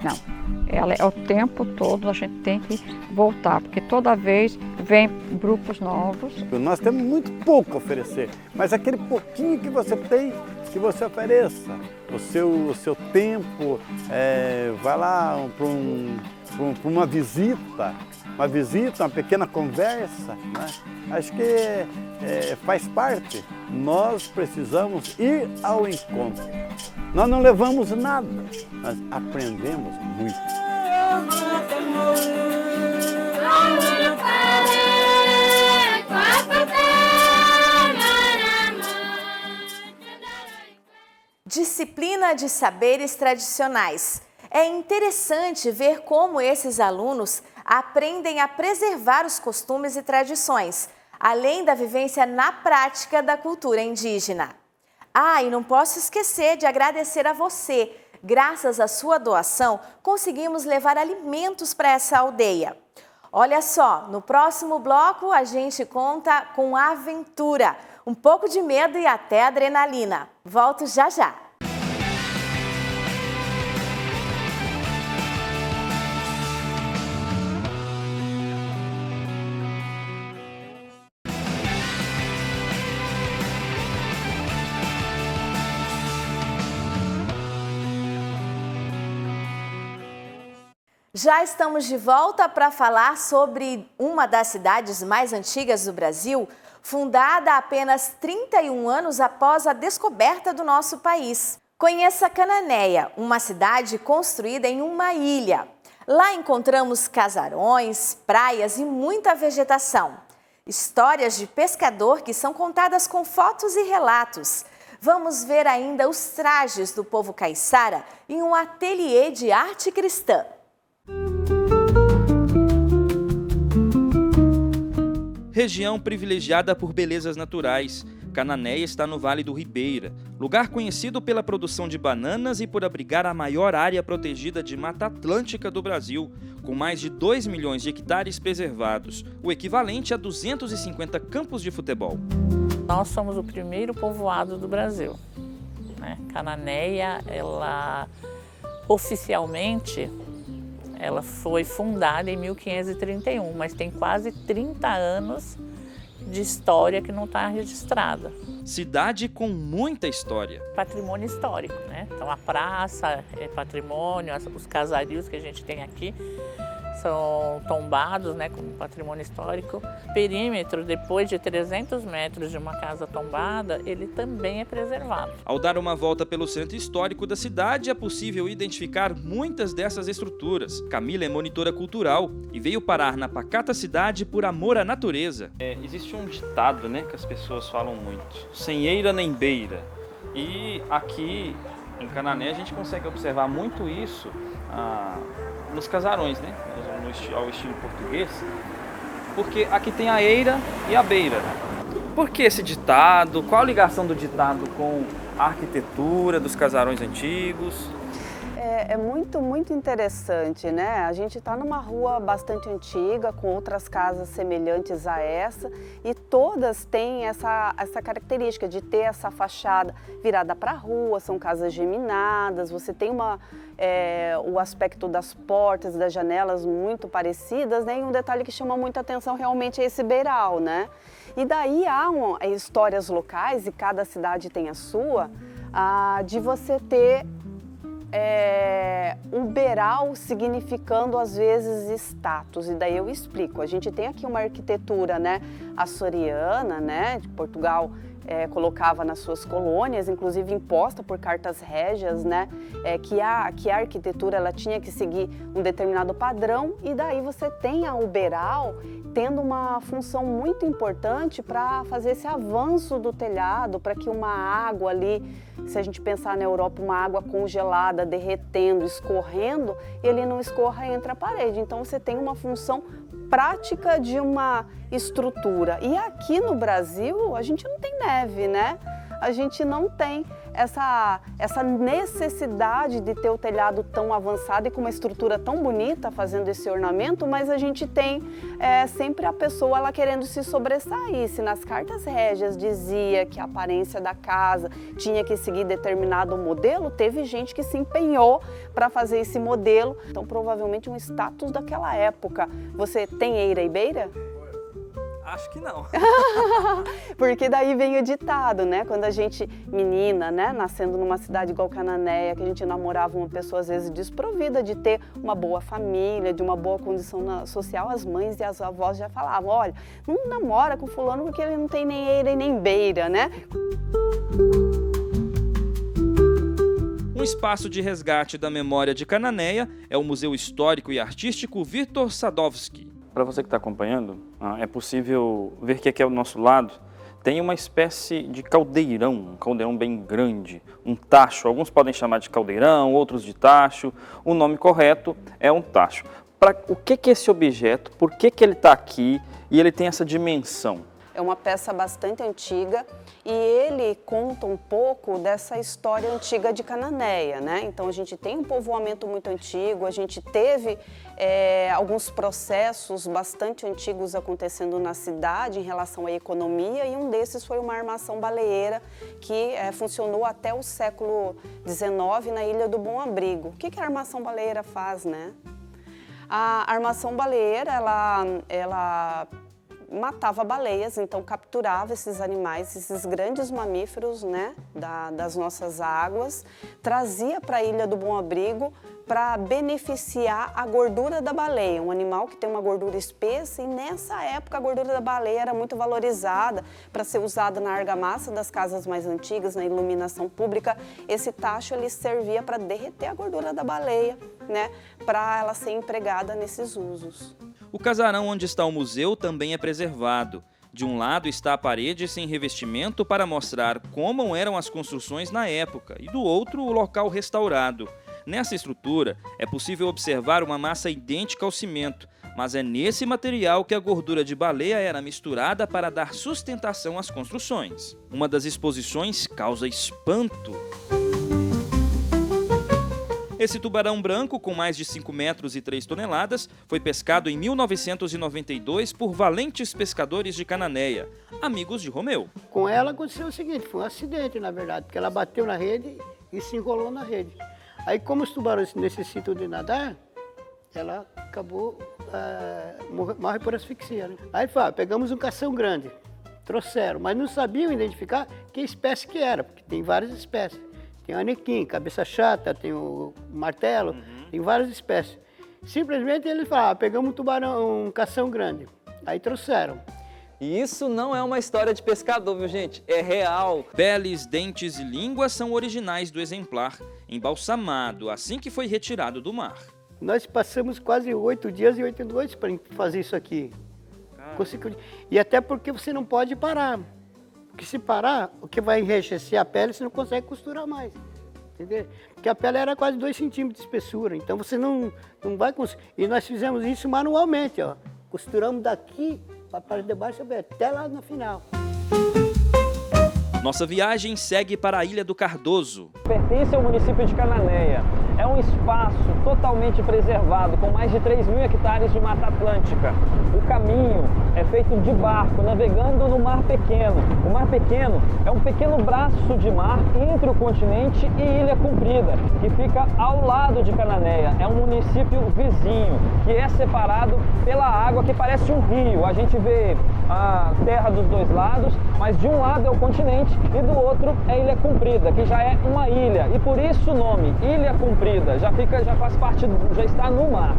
Não. Ela é o tempo todo, a gente tem que voltar, porque toda vez vem grupos novos. Nós temos muito pouco a oferecer, mas aquele pouquinho que você tem, que você ofereça. O seu tempo, vai lá para para uma visita, uma pequena conversa, né? Acho que faz parte. Nós precisamos ir ao encontro. Nós não levamos nada, nós aprendemos muito. Disciplina de saberes tradicionais. É interessante ver como esses alunos aprendem a preservar os costumes e tradições, além da vivência na prática da cultura indígena. E não posso esquecer de agradecer a você. Graças à sua doação, conseguimos levar alimentos para essa aldeia. Olha só, no próximo bloco a gente conta com aventura, um pouco de medo e até adrenalina. Volto já já. Já estamos de volta para falar sobre uma das cidades mais antigas do Brasil, fundada apenas 31 anos após a descoberta do nosso país. Conheça Cananéia, uma cidade construída em uma ilha. Lá encontramos casarões, praias e muita vegetação. Histórias de pescador que são contadas com fotos e relatos. Vamos ver ainda os trajes do povo caiçara em um ateliê de arte cristã. Região privilegiada por belezas naturais, Cananéia está no Vale do Ribeira, lugar conhecido pela produção de bananas e por abrigar a maior área protegida de Mata Atlântica do Brasil, com mais de 2 milhões de hectares preservados, o equivalente a 250 campos de futebol. Nós somos o primeiro povoado do Brasil, né? Cananéia, ela oficialmente ela foi fundada em 1531, mas tem quase 30 anos de história que não está registrada. Cidade com muita história. Patrimônio histórico, né? Então a praça é patrimônio, os casarios que a gente tem aqui são tombados, né, como patrimônio histórico. O perímetro, depois de 300 metros de uma casa tombada, ele também é preservado. Ao dar uma volta pelo centro histórico da cidade, é possível identificar muitas dessas estruturas. Camila é monitora cultural e veio parar na pacata cidade por amor à natureza. Existe um ditado, né, que as pessoas falam muito: sem eira nem beira. E aqui em Canané a gente consegue observar muito isso nos casarões, né? Ao estilo português, porque aqui tem a eira e a beira. Por que esse ditado? Qual a ligação do ditado com a arquitetura dos casarões antigos? É muito interessante, né? A gente está numa rua bastante antiga, com outras casas semelhantes a essa, e todas têm essa característica de ter essa fachada virada para a rua, são casas geminadas, você tem o aspecto das portas, das janelas muito parecidas, né? E um detalhe que chama muita atenção realmente é esse beiral, né? E daí há histórias locais, e cada cidade tem a sua, de você ter um beiral significando às vezes status, e daí eu explico. A gente tem aqui uma arquitetura, né, açoriana, né, de Portugal colocava nas suas colônias, inclusive imposta por cartas régias, né, que a arquitetura ela tinha que seguir um determinado padrão, e daí você tem o beiral tendo uma função muito importante para fazer esse avanço do telhado, para que uma água ali, se a gente pensar na Europa, uma água congelada, derretendo, escorrendo, ele não escorra entre a parede. Então você tem uma função prática de uma estrutura. E aqui no Brasil a gente não tem neve, né? A gente não tem essa necessidade de ter o telhado tão avançado e com uma estrutura tão bonita fazendo esse ornamento, mas a gente tem sempre a pessoa ela querendo se sobressair. Se nas cartas régias dizia que a aparência da casa tinha que seguir determinado modelo, teve gente que se empenhou para fazer esse modelo. Então, provavelmente um status daquela época. Você tem eira e beira? Acho que não. Porque daí vem o ditado, né? Quando a gente, menina, né? Nascendo numa cidade igual Cananéia, que a gente namorava uma pessoa às vezes desprovida de ter uma boa família, de uma boa condição social, as mães e as avós já falavam, olha, não namora com fulano porque ele não tem nem eira e nem beira, né? Um espaço de resgate da memória de Cananéia é o Museu Histórico e Artístico Wiktor Sadowski. Para você que está acompanhando, é possível ver que aqui ao nosso lado tem uma espécie de caldeirão, um caldeirão bem grande, um tacho. Alguns podem chamar de caldeirão, outros de tacho. O nome correto é um tacho. O que é esse objeto? Por que ele está aqui e ele tem essa dimensão? É uma peça bastante antiga e ele conta um pouco dessa história antiga de Cananéia, né? Então a gente tem um povoamento muito antigo, a gente teve alguns processos bastante antigos acontecendo na cidade em relação à economia e um desses foi uma armação baleeira que funcionou até o século XIX na Ilha do Bom Abrigo. O que a armação baleeira faz, né? A armação baleeira, ela matava baleias, então capturava esses animais, esses grandes mamíferos, né, das nossas águas, trazia para a Ilha do Bom Abrigo para beneficiar a gordura da baleia, um animal que tem uma gordura espessa e nessa época a gordura da baleia era muito valorizada para ser usada na argamassa das casas mais antigas, na iluminação pública. Esse tacho ele servia para derreter a gordura da baleia, né, para ela ser empregada nesses usos. O casarão onde está o museu também é preservado. De um lado está a parede sem revestimento para mostrar como eram as construções na época e do outro o local restaurado. Nessa estrutura é possível observar uma massa idêntica ao cimento, mas é nesse material que a gordura de baleia era misturada para dar sustentação às construções. Uma das exposições causa espanto. Esse tubarão branco, com mais de 5 metros e 3 toneladas, foi pescado em 1992 por valentes pescadores de Cananéia, amigos de Romeu. Com ela aconteceu o seguinte, foi um acidente na verdade, porque ela bateu na rede e se enrolou na rede. Aí como os tubarões necessitam de nadar, ela acabou, morre por asfixia. Né? Aí pegamos um cação grande, trouxeram, mas não sabiam identificar que espécie que era, porque tem várias espécies. Tem o anequim, cabeça chata, tem o martelo, tem várias espécies. Simplesmente eles falaram, pegamos um tubarão, um cação grande. Aí trouxeram. E isso não é uma história de pescador, viu gente? É real. Peles, dentes e língua são originais do exemplar, embalsamado assim que foi retirado do mar. Nós passamos quase 8 dias e 8 noites para fazer isso aqui. E até porque você não pode parar. Porque se parar, o que vai enrijecer a pele, você não consegue costurar mais. Entendeu? Porque a pele era quase 2 centímetros de espessura, então você não vai conseguir. E nós fizemos isso manualmente, ó. Costuramos daqui para a parte de baixo até lá no final. Nossa viagem segue para a Ilha do Cardoso. Pertence ao município de Cananéia. É um espaço totalmente preservado, com mais de 3.000 hectares de Mata Atlântica. O caminho é feito de barco, navegando no Mar Pequeno. O Mar Pequeno é um pequeno braço de mar entre o continente e Ilha Comprida, que fica ao lado de Cananéia. É um município vizinho, que é separado pela água que parece um rio. A gente vê a terra dos dois lados, mas de um lado é o continente e do outro é Ilha Comprida, que já é uma ilha. E por isso o nome, Ilha Comprida. Já faz parte, já está no mar.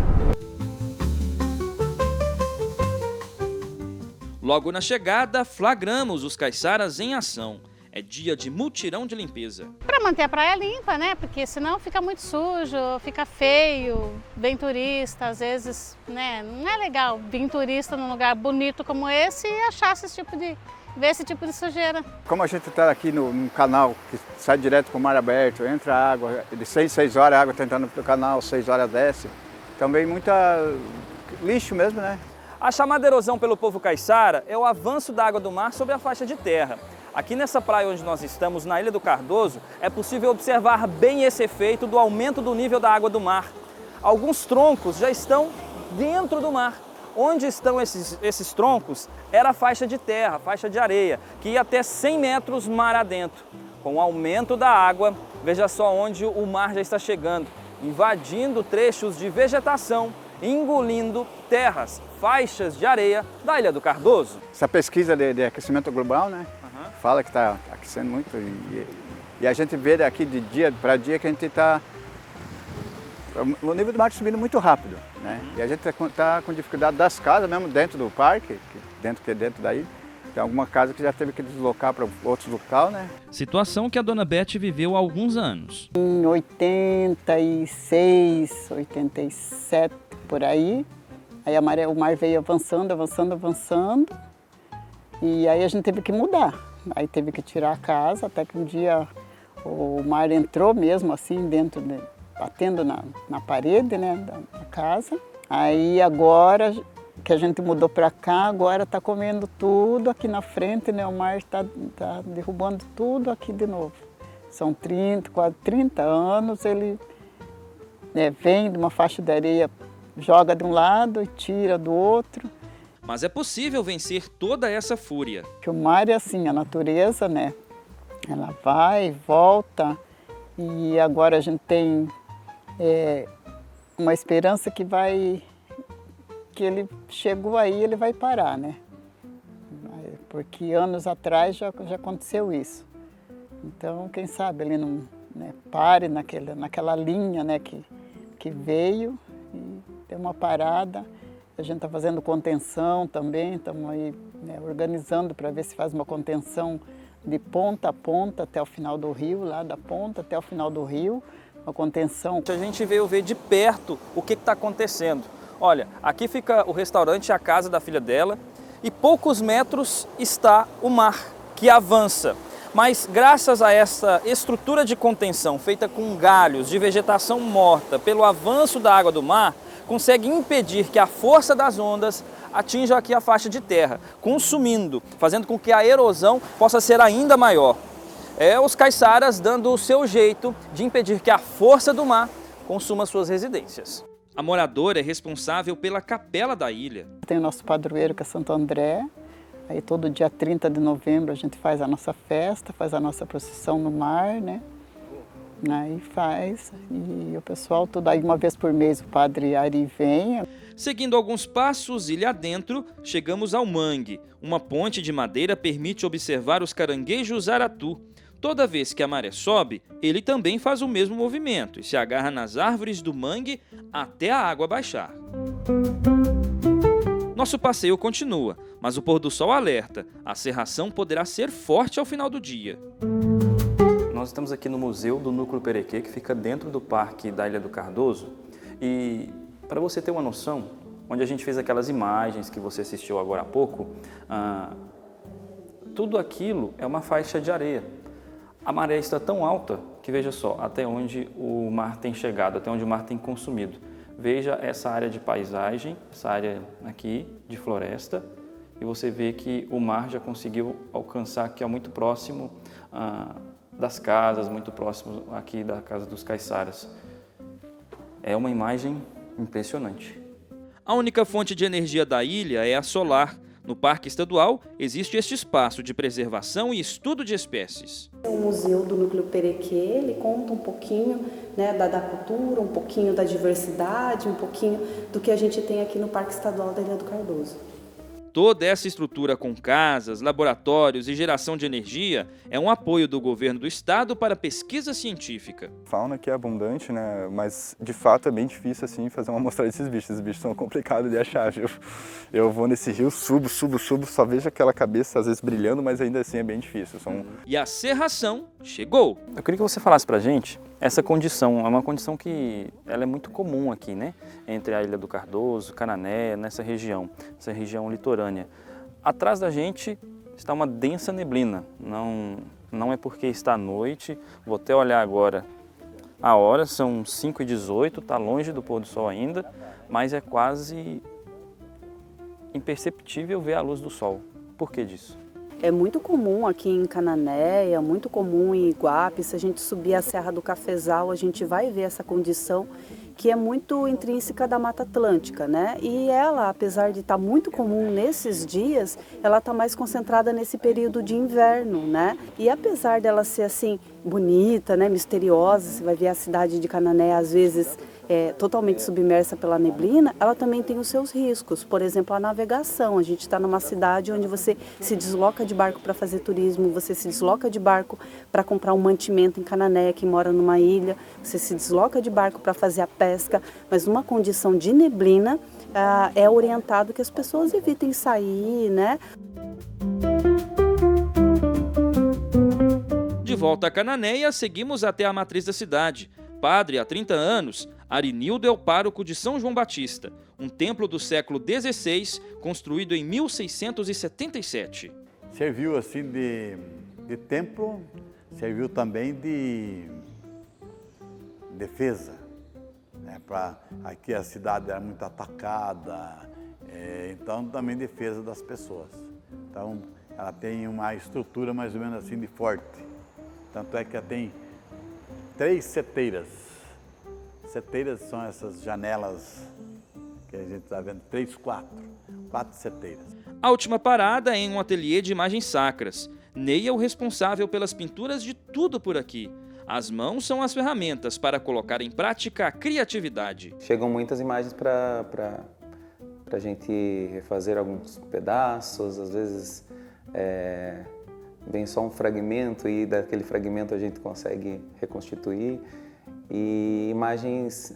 Logo na chegada, flagramos os caiçaras em ação. É dia de mutirão de limpeza. Para manter a praia limpa, né? Porque senão fica muito sujo, fica feio. Vem turista, às vezes, né? Não é legal vir turista num lugar bonito como esse e achar ver esse tipo de sujeira. Como a gente está aqui num canal que sai direto para o mar aberto, entra água, de 6 horas a água está entrando para o canal, 6 horas desce. Também muita lixo mesmo, né? A chamada erosão pelo povo caiçara é o avanço da água do mar sobre a faixa de terra. Aqui nessa praia onde nós estamos, na Ilha do Cardoso, é possível observar bem esse efeito do aumento do nível da água do mar. Alguns troncos já estão dentro do mar. Onde estão esses troncos era a faixa de terra, a faixa de areia, que ia até 100 metros mar adentro. Com o aumento da água, veja só onde o mar já está chegando, invadindo trechos de vegetação, engolindo terras, faixas de areia da Ilha do Cardoso. Essa pesquisa de aquecimento global, né? Fala que está aquecendo muito e a gente vê daqui de dia para dia que a gente está... O nível do mar está subindo muito rápido, né? E a gente está com dificuldade das casas, mesmo dentro do parque, dentro da ilha. Tem alguma casa que já teve que deslocar para outros locais, né? Situação que a dona Beth viveu há alguns anos. Em 86, 87, por aí o mar veio avançando, e aí a gente teve que mudar. Aí teve que tirar a casa, até que um dia o mar entrou mesmo assim batendo na parede, né, da casa. Aí agora que a gente mudou para cá, agora está comendo tudo aqui na frente, né? O mar está derrubando tudo aqui de novo. São quase 30 anos, ele vem de uma faixa de areia, joga de um lado e tira do outro. Mas é possível vencer toda essa fúria. Que o mar é assim, a natureza, né? Ela vai, volta, e agora a gente tem uma esperança que ele chegou aí, ele vai parar, né? Porque anos atrás já aconteceu isso. Então, quem sabe ele não pare naquela linha, né, que veio e deu uma parada. A gente está fazendo contenção também, estamos aí organizando para ver se faz uma contenção de ponta a ponta até o final do rio, lá da ponta até o final do rio, uma contenção. A gente veio ver de perto o que está acontecendo. Olha, aqui fica o restaurante e a casa da filha dela e poucos metros está o mar, que avança. Mas graças a essa estrutura de contenção feita com galhos de vegetação morta pelo avanço da água do mar, consegue impedir que a força das ondas atinja aqui a faixa de terra, consumindo, fazendo com que a erosão possa ser ainda maior. Os caiçaras dando o seu jeito de impedir que a força do mar consuma suas residências. A moradora é responsável pela capela da ilha. Tem o nosso padroeiro, que é Santo André. Aí todo dia 30 de novembro a gente faz a nossa festa, faz a nossa procissão no mar, né? Aí faz, e o pessoal, tudo aí uma vez por mês o padre Ari vem. Seguindo alguns passos, ilha adentro, chegamos ao mangue. Uma ponte de madeira permite observar os caranguejos aratu. Toda vez que a maré sobe, ele também faz o mesmo movimento e se agarra nas árvores do mangue até a água baixar. Nosso passeio continua, mas o pôr do sol alerta. A cerração poderá ser forte ao final do dia. Nós estamos aqui no Museu do Núcleo Perequê, que fica dentro do Parque da Ilha do Cardoso. E para você ter uma noção, onde a gente fez aquelas imagens que você assistiu agora há pouco, tudo aquilo é uma faixa de areia. A maré está tão alta que, veja só, até onde o mar tem chegado, até onde o mar tem consumido. Veja essa área de paisagem, essa área aqui de floresta, e você vê que o mar já conseguiu alcançar aqui muito próximo das casas, muito próximo aqui da casa dos caiçaras. É uma imagem impressionante. A única fonte de energia da ilha é a solar. No Parque Estadual existe este espaço de preservação e estudo de espécies. O Museu do Núcleo Perequê, ele conta um pouquinho, né, da cultura, um pouquinho da diversidade, um pouquinho do que a gente tem aqui no Parque Estadual da Ilha do Cardoso. Toda essa estrutura com casas, laboratórios e geração de energia é um apoio do governo do estado para a pesquisa científica. A fauna aqui é abundante, né? Mas de fato é bem difícil assim fazer uma amostra desses bichos. Esses bichos são complicados de achar, viu? Eu vou nesse rio, subo, só vejo aquela cabeça às vezes brilhando, mas ainda assim é bem difícil. E a cerração chegou. Eu queria que você falasse pra gente essa condição. É uma condição que ela é muito comum aqui, né? Entre a Ilha do Cardoso, Cananéia, nessa região litorânea. Atrás da gente está uma densa neblina. Não é porque está à noite. Vou até olhar agora a hora, são 5h18, está longe do pôr do sol ainda, mas é quase imperceptível ver a luz do sol. Por que disso? É muito comum aqui em Cananéia, muito comum em Iguape. Se a gente subir a Serra do Cafezal, a gente vai ver essa condição que é muito intrínseca da Mata Atlântica, né? E ela, apesar de estar muito comum nesses dias, ela está mais concentrada nesse período de inverno, né? E apesar dela ser assim bonita, né, misteriosa, você vai ver a cidade de Cananéia às vezes totalmente submersa pela neblina, ela também tem os seus riscos. Por exemplo, a navegação. A gente está numa cidade onde você se desloca de barco para fazer turismo, você se desloca de barco para comprar um mantimento em Cananéia, que mora numa ilha, você se desloca de barco para fazer a pesca, mas numa condição de neblina, é orientado que as pessoas evitem sair, né? De volta a Cananéia, seguimos até a matriz da cidade. Padre há 30 anos, Arinildo é o pároco de São João Batista, um templo do século XVI, construído em 1677. Serviu assim de templo, serviu também de defesa. Né? Aqui a cidade era muito atacada, então também defesa das pessoas. Então ela tem uma estrutura mais ou menos assim de forte. Tanto é que ela tem 3 seteiras. Seteiras são essas janelas que a gente está vendo, 4 seteiras. A última parada é em um ateliê de imagens sacras. Ney é o responsável pelas pinturas de tudo por aqui. As mãos são as ferramentas para colocar em prática a criatividade. Chegam muitas imagens para a gente refazer alguns pedaços, às vezes vem só um fragmento e daquele fragmento a gente consegue reconstituir. E imagens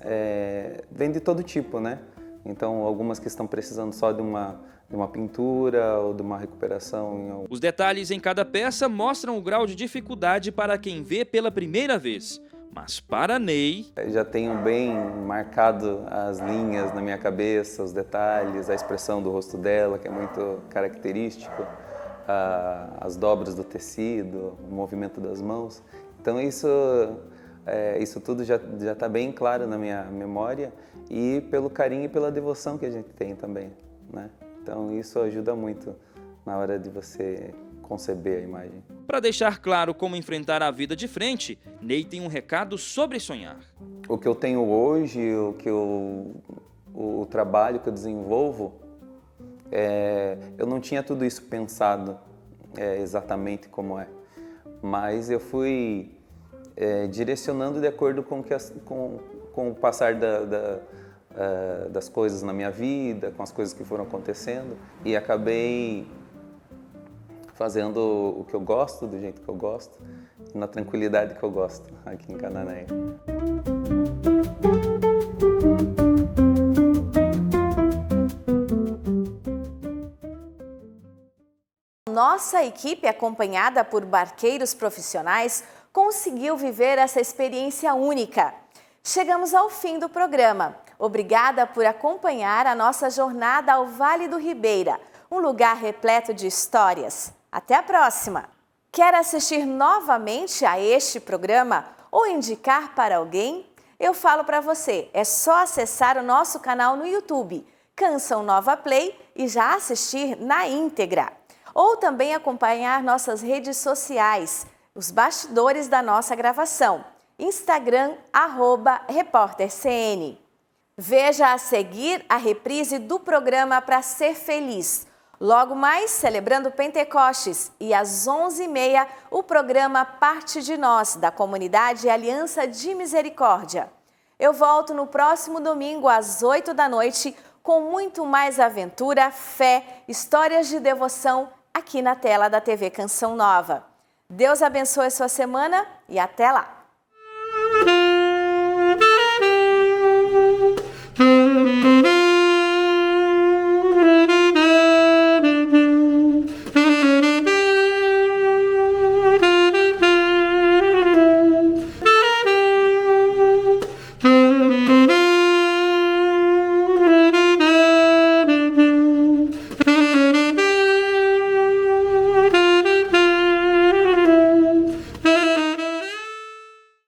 vêm de todo tipo, né? Então, algumas que estão precisando só de uma pintura ou de uma recuperação. Os detalhes em cada peça mostram o grau de dificuldade para quem vê pela primeira vez. Mas para Ney... Já tenho bem marcado as linhas na minha cabeça, os detalhes, a expressão do rosto dela, que é muito característico, as dobras do tecido, o movimento das mãos. Então isso tudo já está bem claro na minha memória e pelo carinho e pela devoção que a gente tem também, né? Então isso ajuda muito na hora de você conceber a imagem. Para deixar claro como enfrentar a vida de frente, Ney tem um recado sobre sonhar. O que eu tenho hoje, o trabalho que eu desenvolvo, eu não tinha tudo isso pensado exatamente como é, mas eu fui direcionando de acordo com o passar das coisas na minha vida, com as coisas que foram acontecendo, e acabei fazendo o que eu gosto, do jeito que eu gosto, na tranquilidade que eu gosto aqui em Cananéia. Nossa equipe, acompanhada por barqueiros profissionais, conseguiu viver essa experiência única. Chegamos ao fim do programa. Obrigada por acompanhar a nossa jornada ao Vale do Ribeira, um lugar repleto de histórias. Até a próxima! Quer assistir novamente a este programa ou indicar para alguém? Eu falo para você, é só acessar o nosso canal no YouTube, Canção Nova Play, e já assistir na íntegra. Ou também acompanhar nossas redes sociais, os bastidores da nossa gravação. Instagram, @repórtercn. Veja a seguir a reprise do programa Pra Ser Feliz. Logo mais, celebrando Pentecostes, e às 11h30, o programa Parte de Nós, da comunidade Aliança de Misericórdia. Eu volto no próximo domingo, às 8 da noite, com muito mais aventura, fé, histórias de devoção, aqui na tela da TV Canção Nova. Deus abençoe a sua semana e até lá!